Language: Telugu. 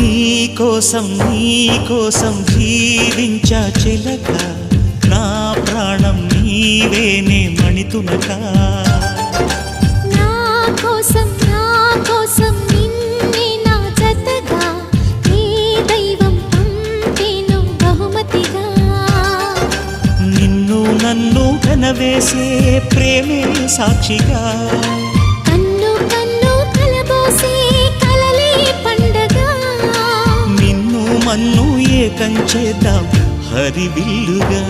నీకోసం జీవించా చిలక, నా ప్రాణం నీవేనే మణితునక. నా కోసం నిన్నే నా జతగా, నీ దైవం పంపేను బహుమతిగా. నిన్ను నన్ను కనవేసే ప్రేమే సాక్షిగా, కన్ను కన్ను కలబోసే కలలే పండగ. నిన్ను మన్ను ఏకం చేద్దాం హరివిల్లుగా.